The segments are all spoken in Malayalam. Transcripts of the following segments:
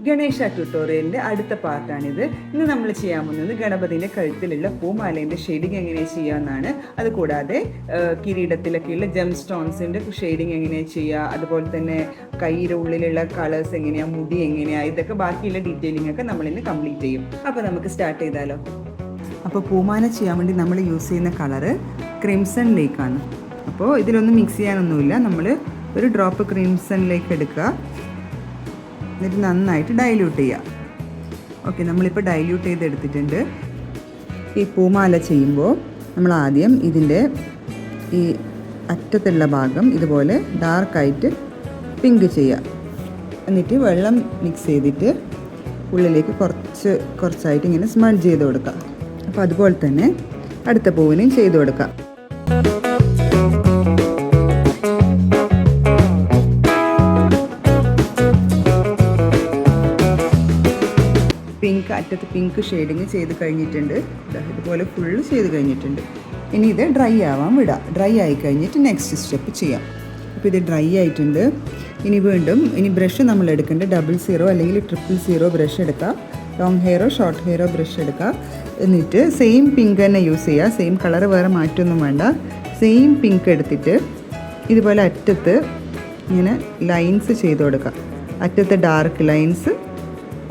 ഗണേശ ട്യൂട്ടോറിയലിൻ്റെ അടുത്ത പാർട്ടാണിത്. ഇന്ന് നമ്മൾ ചെയ്യാൻ പോകുന്നത് ഗണപതിൻ്റെ കഴുത്തിലുള്ള പൂമാലേൻ്റെ ഷെയ്ഡിങ് എങ്ങനെ ചെയ്യാമെന്നാണ്. അതുകൂടാതെ കിരീടത്തിലൊക്കെയുള്ള ജെം സ്റ്റോൺസിൻ്റെ ഷെയ്ഡിങ് എങ്ങനെ ചെയ്യുക, അതുപോലെ തന്നെ കയ്യിൻ്റെ ഉള്ളിലുള്ള കളേഴ്സ് എങ്ങനെയാണ്, മുടി എങ്ങനെയാണ്, ഇതൊക്കെ ബാക്കിയുള്ള ഡീറ്റെയിലിംഗ് ഒക്കെ നമ്മളിന്ന് കംപ്ലീറ്റ് ചെയ്യും. അപ്പോൾ നമുക്ക് സ്റ്റാർട്ട് ചെയ്താലോ. അപ്പോൾ പൂമാല ചെയ്യാൻ വേണ്ടി നമ്മൾ യൂസ് ചെയ്യുന്ന കളറ് ക്രിംസൺ ലേക്കാണ്. അപ്പോൾ ഇതിലൊന്നും മിക്സ് ചെയ്യാനൊന്നുമില്ല. നമ്മൾ ഒരു ഡ്രോപ്പ് ക്രിംസൺ ലേക്ക് എടുക്കുക, എന്നിട്ട് നന്നായിട്ട് ഡൈല്യൂട്ട് ചെയ്യുക. ഓക്കെ, നമ്മളിപ്പോൾ ഡൈല്യൂട്ട് ചെയ്തെടുത്തിട്ടുണ്ട്. ഈ പൂമാല ചെയ്യുമ്പോൾ നമ്മൾ ആദ്യം ഇതിൻ്റെ ഈ അറ്റത്തുള്ള ഭാഗം ഇതുപോലെ ഡാർക്കായിട്ട് പിങ്ക് ചെയ്യുക. എന്നിട്ട് വെള്ളം മിക്സ് ചെയ്തിട്ട് ഉള്ളിലേക്ക് കുറച്ചായിട്ട് ഇങ്ങനെ സ്മഡ്ജ് ചെയ്ത് കൊടുക്കുക. അപ്പോൾ അതുപോലെ തന്നെ അടുത്ത പൂവിനും ചെയ്ത് കൊടുക്കുക. അറ്റത്ത് പിങ്ക് ഷെയ്ഡിങ് ചെയ്ത് കഴിഞ്ഞിട്ടുണ്ട്. ഇതുപോലെ ഫുള്ള് ചെയ്ത് കഴിഞ്ഞിട്ടുണ്ട്. ഇനി ഇത് ഡ്രൈ ആവാൻ വിടാം. ഡ്രൈ ആയി കഴിഞ്ഞിട്ട് നെക്സ്റ്റ് സ്റ്റെപ്പ് ചെയ്യാം. അപ്പോൾ ഇത് ഡ്രൈ ആയിട്ടുണ്ട്. ഇനി ബ്രഷ് നമ്മൾ എടുക്കേണ്ടത് 00 അല്ലെങ്കിൽ 000 ബ്രഷ് എടുക്കുക. ലോങ് ഹെയറോ ഷോർട്ട് ഹെയറോ ബ്രഷ് എടുക്കുക. എന്നിട്ട് സെയിം പിങ്ക് തന്നെ യൂസ് ചെയ്യുക. സെയിം കളർ വേറെ മാറ്റമൊന്നും വേണ്ട. സെയിം പിങ്ക് എടുത്തിട്ട് ഇതുപോലെ അറ്റത്ത് ഇങ്ങനെ ലൈൻസ് ചെയ്ത് കൊടുക്കുക. അറ്റത്ത് ഡാർക്ക് ലൈൻസ്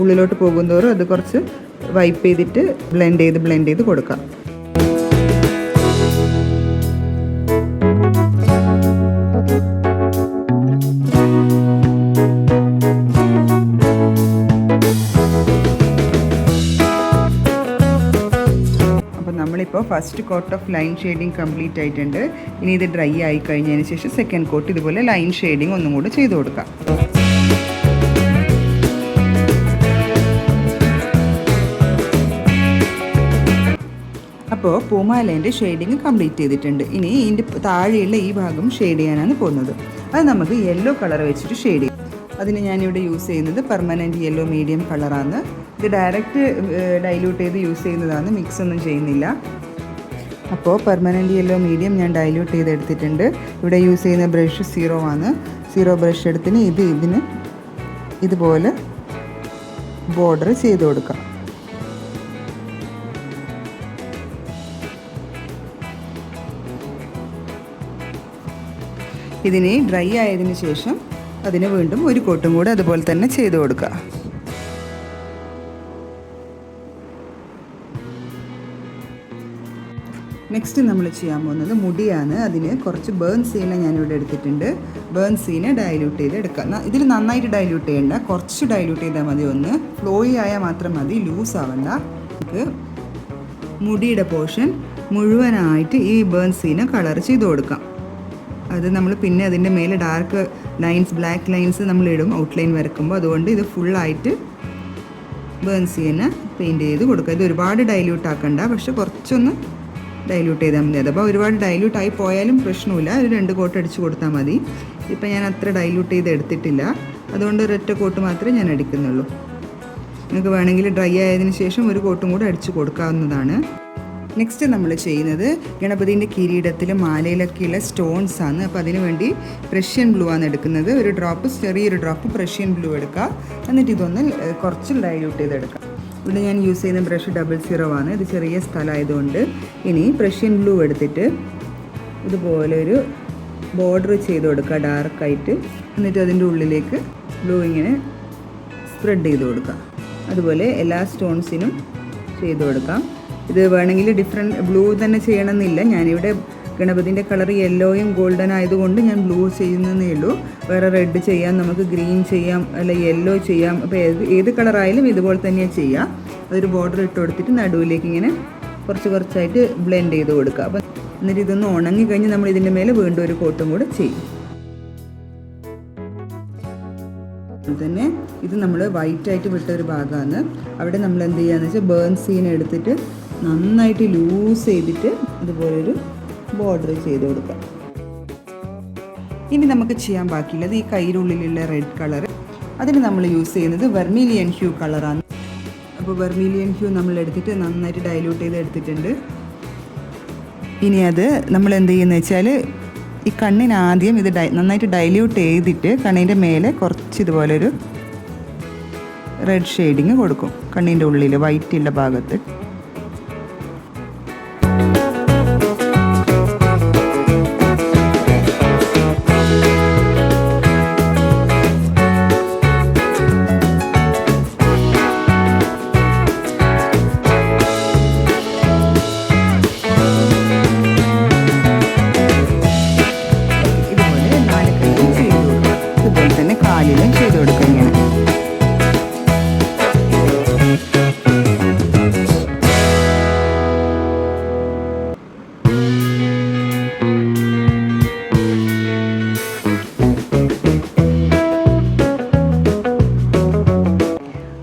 ഉള്ളിലോട്ട് പോകുന്തോറും അത് കുറച്ച് വൈപ്പ് ചെയ്തിട്ട് ബ്ലെൻഡ് ചെയ്ത് കൊടുക്കാം. അപ്പോൾ നമ്മളിപ്പോൾ first coat of line shading complete ആയിട്ടുണ്ട്. ഇനി ഇത് ഡ്രൈ ആയി കഴിഞ്ഞതിന് ശേഷം സെക്കൻഡ് കോട്ട് ഇതുപോലെ ലൈൻ ഷെയ്ഡിങ് ഒന്നും കൂടി ചെയ്ത് കൊടുക്കാം. അപ്പോൾ പൂമാലേൻ്റെ ഷെയ്ഡിങ് കംപ്ലീറ്റ് ചെയ്തിട്ടുണ്ട്. ഇനി ഇതിൻ്റെ താഴെയുള്ള ഈ ഭാഗം ഷെയ്ഡ് ചെയ്യാനാണ് പോകുന്നത്. അത് നമുക്ക് യെല്ലോ കളർ വെച്ചിട്ട് ഷെയ്ഡ് ചെയ്യും. അതിന് ഞാനിവിടെ യൂസ് ചെയ്യുന്നത് പെർമനൻറ്റ് യെല്ലോ മീഡിയം കളറാണ്. ഇത് ഡയറക്റ്റ് ഡൈല്യൂട്ട് ചെയ്ത് യൂസ് ചെയ്യുന്നതാണ്, മിക്സ് ഒന്നും ചെയ്യുന്നില്ല. അപ്പോൾ പെർമനൻറ്റ് യെല്ലോ മീഡിയം ഞാൻ ഡൈല്യൂട്ട് ചെയ്തെടുത്തിട്ടുണ്ട്. ഇവിടെ യൂസ് ചെയ്യുന്ന ബ്രഷ് 0 ആണ്. 0 ബ്രഷ് എടുത്തിന് ഇതിന് ഇതുപോലെ ബോർഡർ ചെയ്ത് കൊടുക്കാം. ഇതിന് ഡ്രൈ ആയതിനു ശേഷം അതിന് വീണ്ടും ഒരു കോട്ടും കൂടെ അതുപോലെ തന്നെ ചെയ്ത് കൊടുക്കുക. നെക്സ്റ്റ് നമ്മൾ ചെയ്യാൻ പോകുന്നത് മുടിയാണ്. അതിന് കുറച്ച് ബേൺ സീന ഞാനിവിടെ എടുത്തിട്ടുണ്ട്. ബേൺ സീന ഡൈല്യൂട്ട് ചെയ്ത് എടുക്കുക. ഇതിൽ നന്നായിട്ട് ഡൈല്യൂട്ട് ചെയ്യണ്ട, കുറച്ച് ഡൈല്യൂട്ട് ചെയ്താൽ മതി. ഒന്ന് ഫ്ലോയി ആയാൽ മാത്രം മതി, ലൂസ് ആവണ്ട. നമുക്ക് മുടിയുടെ പോർഷൻ മുഴുവനായിട്ട് ഈ ബേൺ സീന കളർ ചെയ്ത് കൊടുക്കാം. അത് നമ്മൾ പിന്നെ അതിൻ്റെ മേലെ ഡാർക്ക് ലൈൻസ്, ബ്ലാക്ക് ലൈൻസ് നമ്മളിടും ഔട്ട്ലൈൻ വരയ്ക്കുമ്പോൾ. അതുകൊണ്ട് ഇത് ഫുള്ളായിട്ട് ബേൺസി തന്നെ പെയിൻറ്റ് ചെയ്ത് കൊടുക്കുക. ഇത് ഒരുപാട് ഡൈല്യൂട്ട് ആക്കണ്ട, പക്ഷെ കുറച്ചൊന്ന് ഡൈല്യൂട്ട് ചെയ്താൽ മതി. അതപ്പോൾ ഒരുപാട് ഡൈല്യൂട്ട് ആയി പോയാലും പ്രശ്നമില്ല. ഒരു 2 കോട്ട് അടിച്ച് കൊടുത്താൽ മതി. ഇപ്പം ഞാൻ അത്ര ഡൈല്യൂട്ട് ചെയ്ത് എടുത്തിട്ടില്ല, അതുകൊണ്ട് ഒരൊറ്റ കോട്ട് മാത്രമേ ഞാൻ അടിക്കുന്നുള്ളൂ. നിങ്ങൾക്ക് വേണമെങ്കിൽ ഡ്രൈ ആയതിനു ശേഷം ഒരു കോട്ടും കൂടെ അടിച്ച് കൊടുക്കാവുന്നതാണ്. നെക്സ്റ്റ് നമ്മൾ ചെയ്യുന്നത് ഗണപതിൻ്റെ കിരീടത്തിലും മാലയിലൊക്കെയുള്ള സ്റ്റോൺസ് ആണ്. അപ്പോൾ അതിന് വേണ്ടി പ്രഷ്യൻ ബ്ലൂ ആണ് എടുക്കുന്നത്. ചെറിയൊരു ഡ്രോപ്പ് പ്രഷ്യൻ ബ്ലൂ എടുക്കുക. എന്നിട്ട് ഇതൊന്ന് കുറച്ച് ഡൈല്യൂട്ട് ചെയ്തെടുക്കുക. ഇവിടെ ഞാൻ യൂസ് ചെയ്യുന്ന ബ്രഷ് 00 ആണ്. ഇത് ചെറിയ സ്ഥലമായതുകൊണ്ട്. ഇനി പ്രഷ്യൻ ബ്ലൂ എടുത്തിട്ട് ഇതുപോലെ ഒരു ബോർഡർ ചെയ്ത് കൊടുക്കുക ഡാർക്കായിട്ട്. എന്നിട്ട് അതിൻ്റെ ഉള്ളിലേക്ക് ബ്ലൂ ഇങ്ങനെ സ്പ്രെഡ് ചെയ്ത് കൊടുക്കുക. അതുപോലെ എല്ലാ സ്റ്റോൺസിനും ചെയ്ത് കൊടുക്കാം. ഇത് വേണമെങ്കിൽ ഡിഫറെൻറ്റ് ബ്ലൂ തന്നെ ചെയ്യണമെന്നില്ല. ഞാനിവിടെ ഗണപതിൻ്റെ കളർ യെല്ലോയും ഗോൾഡൻ ആയതുകൊണ്ട് ഞാൻ ബ്ലൂ ചെയ്യുന്നതേ ഉള്ളൂ. വേറെ റെഡ് ചെയ്യാം, നമുക്ക് ഗ്രീൻ ചെയ്യാം, അല്ല യെല്ലോ ചെയ്യാം. അപ്പോൾ ഏത് കളറായാലും ഇതുപോലെ തന്നെയാണ് ചെയ്യുക. അതൊരു ബോർഡർ ഇട്ട് കൊടുത്തിട്ട് നടുവിലേക്ക് ഇങ്ങനെ കുറച്ചായിട്ട് ബ്ലെൻഡ് ചെയ്ത് കൊടുക്കുക. അപ്പം എന്നിട്ട് ഇതൊന്ന് ഉണങ്ങി കഴിഞ്ഞ് നമ്മൾ ഇതിൻ്റെ മേലെ വീണ്ടും ഒരു കോട്ടും കൂടെ ചെയ്യും. തന്നെ ഇത് നമ്മൾ വൈറ്റായിട്ട് വിട്ട ഒരു ഭാഗമാണ്. അവിടെ നമ്മൾ എന്ത് ചെയ്യുകയെന്ന് വെച്ചാൽ ബേൺ സീൻ എടുത്തിട്ട് നന്നായിട്ട് ലൂസ് ചെയ്തിട്ട് ഇതുപോലൊരു ബോർഡർ ചെയ്ത് കൊടുക്കാം. ഇനി നമുക്ക് ചെയ്യാൻ ബാക്കിയുള്ളത് ഈ കയ്യിലുള്ളിലുള്ള റെഡ് കളർ. അതിന് നമ്മൾ യൂസ് ചെയ്യുന്നത് വെർമീലിയൻ ഹ്യൂ കളറാണ്. അപ്പോൾ വെർമീലിയൻ ഹ്യൂ നമ്മൾ എടുത്തിട്ട് നന്നായിട്ട് ഡൈല്യൂട്ട് ചെയ്ത് എടുത്തിട്ടുണ്ട്. ഇനി അത് നമ്മൾ എന്ത് ചെയ്യുന്നത് വെച്ചാൽ ഈ കണ്ണിന് ആദ്യം ഇത് നന്നായിട്ട് ഡൈല്യൂട്ട് ചെയ്തിട്ട് കണ്ണിൻ്റെ മേലെ കുറച്ച് ഇതുപോലൊരു റെഡ് ഷെയ്ഡിങ് കൊടുക്കും കണ്ണിൻ്റെ ഉള്ളിൽ വൈറ്റുള്ള ഭാഗത്ത്. കാലിലും ചെയ്ത് കൊടുക്കുക ഇങ്ങനെ.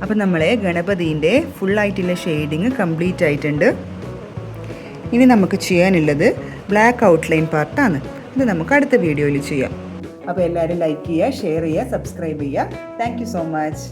അപ്പം നമ്മളെ ഗണപതിൻ്റെ ഫുള്ളായിട്ടുള്ള ഷെയ്ഡിങ് കംപ്ലീറ്റ് ആയിട്ടുണ്ട്. ഇനി നമുക്ക് ചെയ്യാനുള്ളത് ബ്ലാക്ക് ഔട്ട്ലൈൻ പാർട്ടാണ്. ഇത് നമുക്ക് അടുത്ത വീഡിയോയിൽ ചെയ്യാം. അപ്പോൾ എല്ലാവരും ലൈക്ക് ചെയ്യുക, ഷെയർ ചെയ്യുക, സബ്സ്ക്രൈബ് ചെയ്യുക. Thank you so much.